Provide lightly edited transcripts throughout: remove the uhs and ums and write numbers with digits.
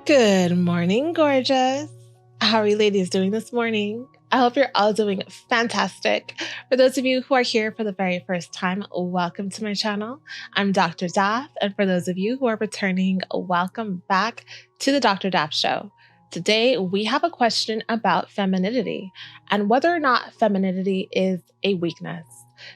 Good morning, gorgeous. How are you ladies doing this morning? I hope you're all doing fantastic. For those of you who are here for the very first time, welcome to my channel. I'm Dr. Daph, and for those of you who are returning, welcome back to the Dr. Daph Show. Today, we have a question about femininity and whether or not femininity is a weakness.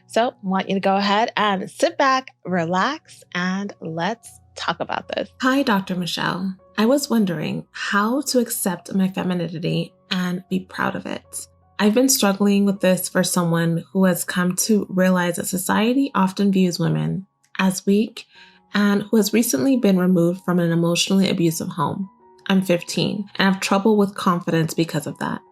So I want you to go ahead and sit back, relax, and let's talk about this. Hi, Dr. Michelle. I was wondering how to accept my femininity and be proud of it. I've been struggling with this for someone who has come to realize that society often views women as weak and who has recently been removed from an emotionally abusive home. I'm 15 and have trouble with confidence because of that.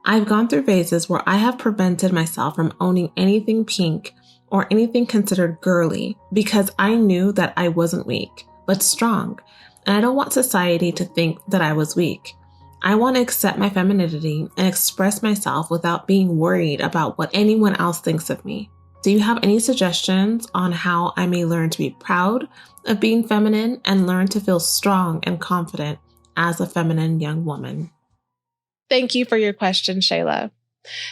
I've gone through phases where I have prevented myself from owning anything pink or anything considered girly because I knew that I wasn't weak, but strong. And I don't want society to think that I was weak. I want to accept my femininity and express myself without being worried about what anyone else thinks of me. Do you have any suggestions on how I may learn to be proud of being feminine and learn to feel strong and confident as a feminine young woman? Thank you for your question, Shayla.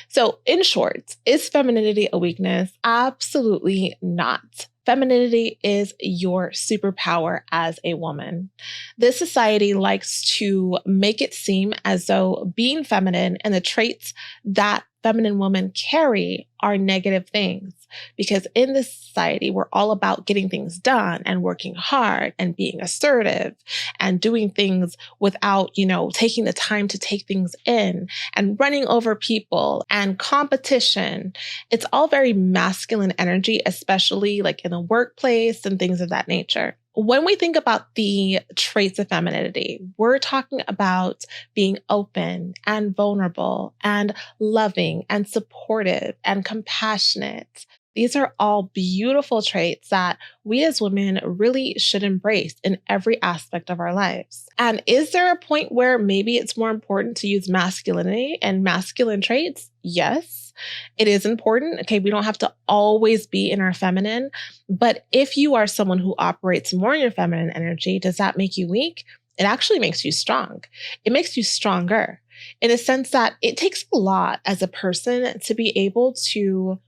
So in short, is femininity a weakness? Absolutely not. Femininity is your superpower as a woman. This society likes to make it seem as though being feminine and the traits that feminine women carry are negative things. Because in this society, we're all about getting things done and working hard and being assertive and doing things without, taking the time to take things in and running over people and competition. It's all very masculine energy, especially like in the workplace and things of that nature. When we think about the traits of femininity, we're talking about being open and vulnerable and loving and supportive and compassionate. These are all beautiful traits that we as women really should embrace in every aspect of our lives. And is there a point where maybe it's more important to use masculinity and masculine traits? Yes, it is important. Okay, we don't have to always be in our feminine, but if you are someone who operates more in your feminine energy, does that make you weak? It actually makes you strong. It makes you stronger in a sense that it takes a lot as a person to be able to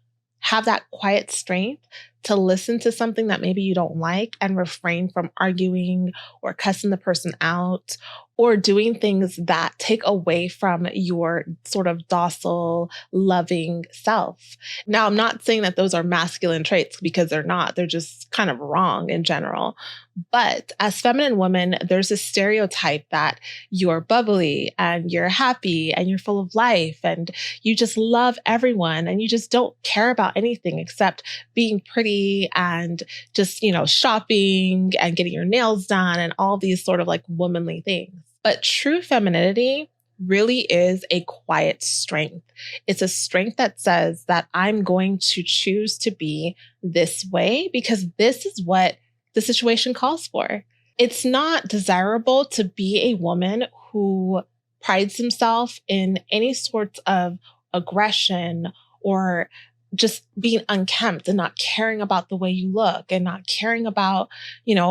have that quiet strength to listen to something that maybe you don't like and refrain from arguing or cussing the person out or doing things that take away from your sort of docile, loving self. Now, I'm not saying that those are masculine traits because they're not. They're just kind of wrong in general. But as feminine women, there's a stereotype that you're bubbly and you're happy and you're full of life and you just love everyone and you just don't care about anything except being pretty and just, shopping and getting your nails done and all these sort of like womanly things. But true femininity really is a quiet strength. It's a strength that says that I'm going to choose to be this way because this is what the situation calls for. It's not desirable to be a woman who prides himself in any sorts of aggression or just being unkempt and not caring about the way you look and not caring about,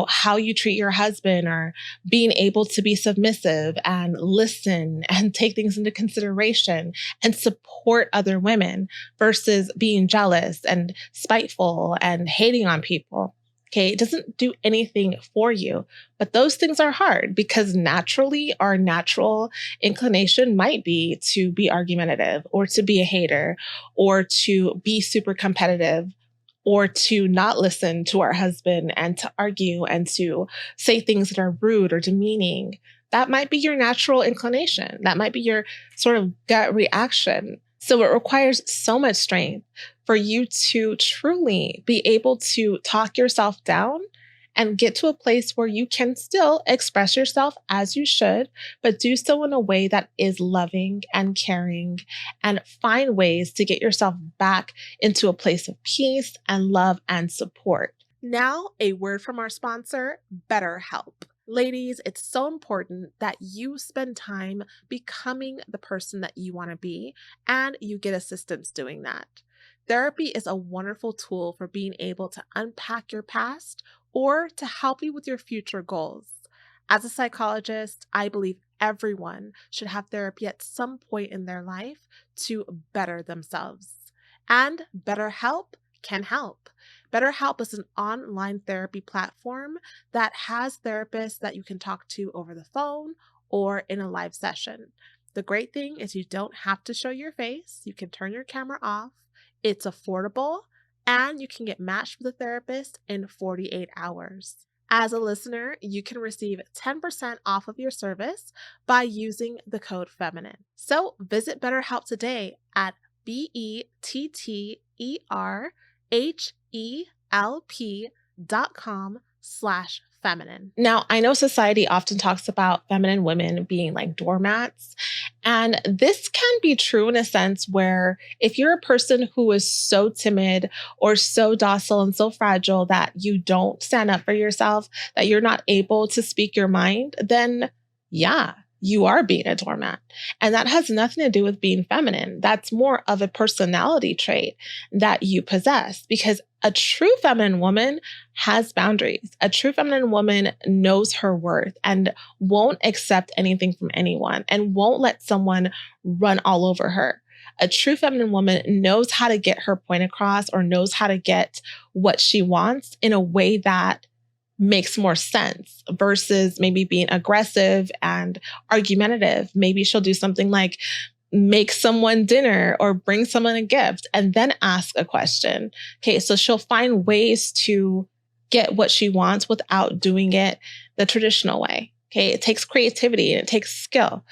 how you treat your husband or being able to be submissive and listen and take things into consideration and support other women versus being jealous and spiteful and hating on people. Okay, it doesn't do anything for you, but those things are hard because naturally our natural inclination might be to be argumentative or to be a hater or to be super competitive or to not listen to our husband and to argue and to say things that are rude or demeaning. That might be your natural inclination. That might be your sort of gut reaction. So it requires so much strength for you to truly be able to talk yourself down and get to a place where you can still express yourself as you should, but do so in a way that is loving and caring and find ways to get yourself back into a place of peace and love and support. Now, a word from our sponsor, BetterHelp. Ladies, it's so important that you spend time becoming the person that you want to be, and you get assistance doing that. Therapy is a wonderful tool for being able to unpack your past or to help you with your future goals. As a psychologist, I believe everyone should have therapy at some point in their life to better themselves. And BetterHelp can help. BetterHelp is an online therapy platform that has therapists that you can talk to over the phone or in a live session. The great thing is you don't have to show your face. You can turn your camera off. It's affordable, and you can get matched with a therapist in 48 hours. As a listener, you can receive 10% off of your service by using the code FEMININE. So visit BetterHelp today at BetterHelp.com/feminine. Now, I know society often talks about feminine women being like doormats, and this can be true in a sense where if you're a person who is so timid or so docile and so fragile that you don't stand up for yourself, that you're not able to speak your mind, then yeah, you are being a doormat. And that has nothing to do with being feminine. That's more of a personality trait that you possess, because a true feminine woman has boundaries. A true feminine woman knows her worth and won't accept anything from anyone and won't let someone run all over her. A true feminine woman knows how to get her point across or knows how to get what she wants in a way that makes more sense versus maybe being aggressive and argumentative. Maybe she'll do something like make someone dinner or bring someone a gift and then ask a question. Okay, so she'll find ways to get what she wants without doing it the traditional way. Okay, it takes creativity and it takes skill.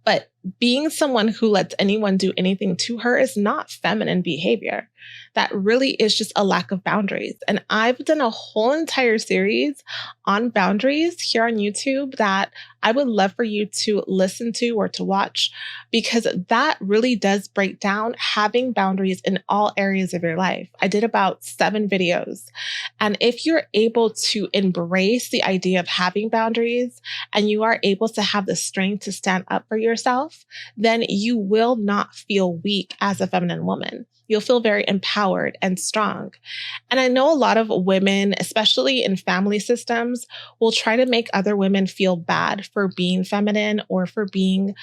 But being someone who lets anyone do anything to her is not feminine behavior. That really is just a lack of boundaries. And I've done a whole entire series on boundaries here on YouTube that I would love for you to listen to or to watch, because that really does break down having boundaries in all areas of your life. I did about 7 videos. And if you're able to embrace the idea of having boundaries and you are able to have the strength to stand up for yourself, then you will not feel weak as a feminine woman. You'll feel very empowered and strong. And I know a lot of women, especially in family systems, will try to make other women feel bad for being feminine or for being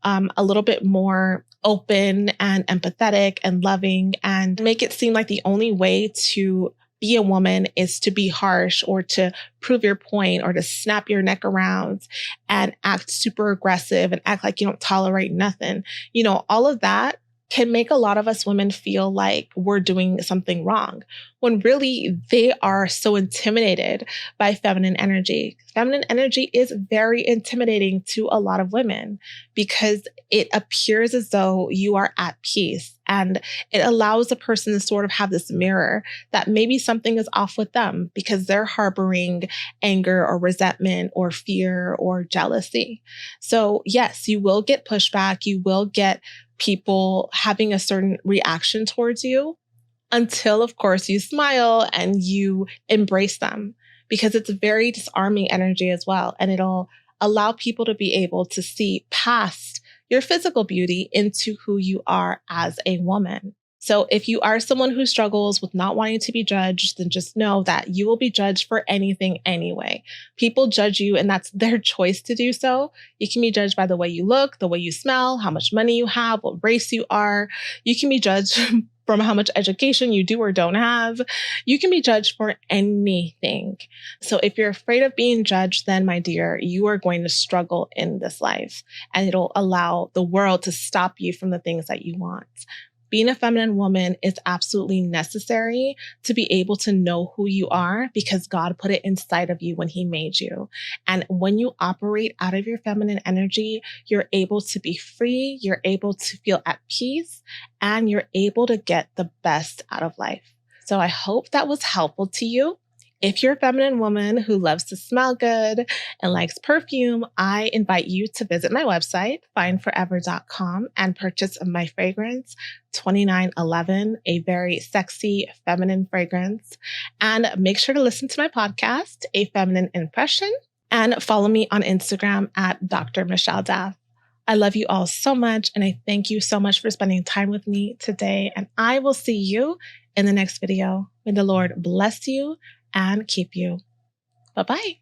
a little bit more open and empathetic and loving, and make it seem like the only way to be a woman is to be harsh or to prove your point or to snap your neck around and act super aggressive and act like you don't tolerate nothing. You know, all of that can make a lot of us women feel like we're doing something wrong, when really they are so intimidated by feminine energy. Feminine energy is very intimidating to a lot of women because it appears as though you are at peace, and it allows a person to sort of have this mirror that maybe something is off with them because they're harboring anger or resentment or fear or jealousy. So yes, you will get pushback. You will get people having a certain reaction towards you until, of course, you smile and you embrace them, because it's a very disarming energy as well. And it'll allow people to be able to see past your physical beauty into who you are as a woman. So if you are someone who struggles with not wanting to be judged, then just know that you will be judged for anything anyway. People judge you, and that's their choice to do so. You can be judged by the way you look, the way you smell, how much money you have, what race you are. You can be judged from how much education you do or don't have. You can be judged for anything. So if you're afraid of being judged, then my dear, you are going to struggle in this life, and it'll allow the world to stop you from the things that you want. Being a feminine woman is absolutely necessary to be able to know who you are, because God put it inside of you when He made you. And when you operate out of your feminine energy, you're able to be free, you're able to feel at peace, and you're able to get the best out of life. So I hope that was helpful to you. If you're a feminine woman who loves to smell good and likes perfume, I invite you to visit my website, findforever.com, and purchase my fragrance, 2911, a very sexy feminine fragrance. And make sure to listen to my podcast, A Feminine Impression, and follow me on Instagram at Dr. Michelle Dath. I love you all so much, and I thank you so much for spending time with me today. And I will see you in the next video. May the Lord bless you and keep you. Bye-bye.